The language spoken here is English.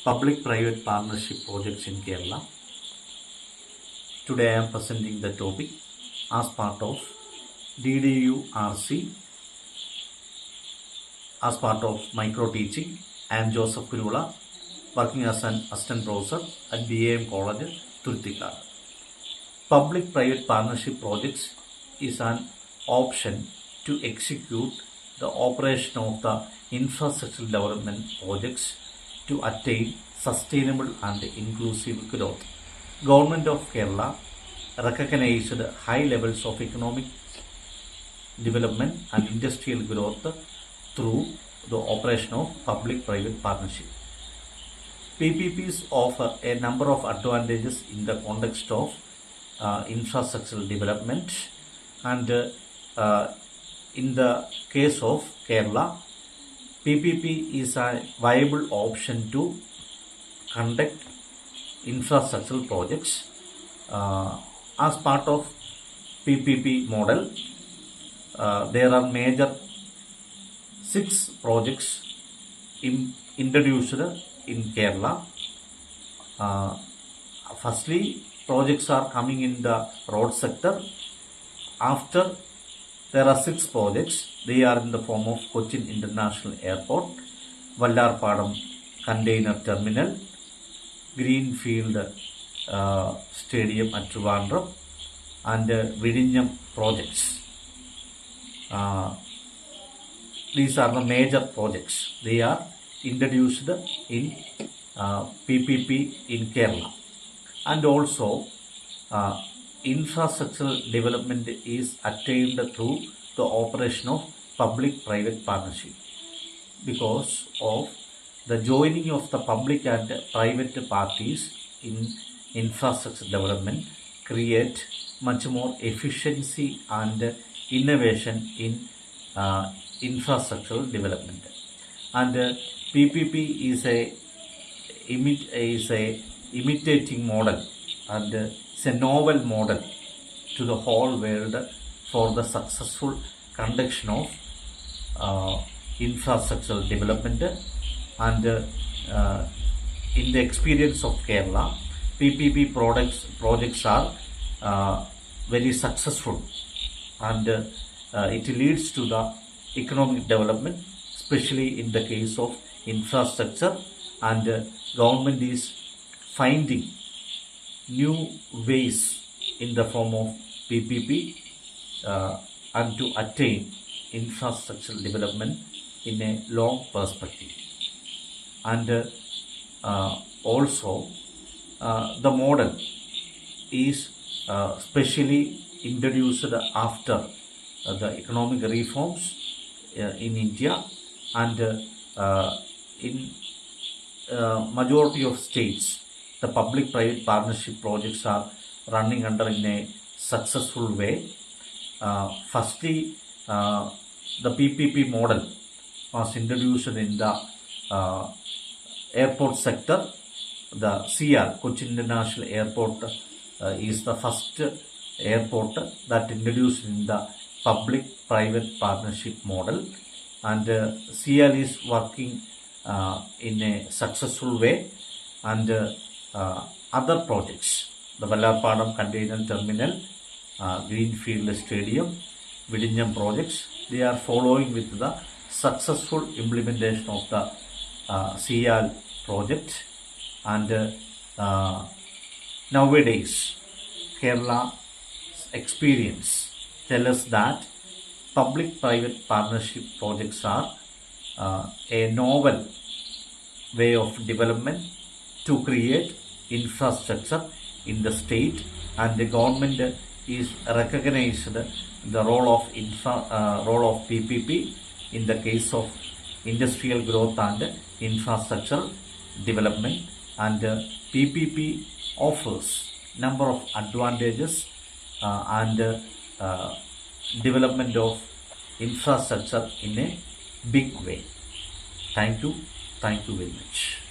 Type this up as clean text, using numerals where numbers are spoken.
public-private partnership projects in Kerala. Today I am presenting the topic as part of DDURC, as part of micro teaching. I am Joseph Kurula, working as an assistant professor at BAM College, Thurthikar. Public-private partnership projects is an option to execute the operation of the infrastructure development projects to attain sustainable and inclusive growth. Government of Kerala recognized high levels of economic development and industrial growth through the operation of public-private partnership. PPPs offer a number of advantages in the context of infrastructural development, and in the case of Kerala, PPP is a viable option to conduct infrastructural projects. As part of PPP model, there are major 6 projects introduced in Kerala. Firstly, projects are coming in the road sector. After, there are 6 projects. They are in the form of Cochin International Airport, Vallarpadam Container Terminal, Greenfield Stadium at Trivandrum, and Vidinyam projects. These are the major projects. They are introduced in PPP in Kerala. And also, infrastructural development is attained through the operation of public-private partnership, because of the joining of the public and private parties in infrastructure development create much more efficiency and innovation in infrastructural development. And PPP is a imitating model, and it's a novel model to the whole world for the successful conduction of infrastructural development. And in the experience of Kerala, PPP projects are very successful, and it leads to the economic development, especially in the case of infrastructure. And government is finding new ways in the form of PPP and to attain infrastructural development in a long perspective. And also, the model is specially introduced after the economic reforms in India, and in majority of states, the public-private partnership projects are running under in a successful way. Firstly, the PPP model was introduced in the airport sector. The CR, Cochin International Airport, is the first airport that introduced in the public-private partnership model, and CL is working in a successful way. And other projects, the Vallarpadam Container Terminal, Greenfield Stadium, Vidinyam projects, they are following with the successful implementation of the CL project. And nowadays, Kerala experience tell us that public-private partnership projects are a novel way of development to create infrastructure in the state, and the government is recognized the role of PPP in the case of industrial growth and infrastructure development. And PPP offers number of advantages and development of infrastructure in a big way. Thank you very much.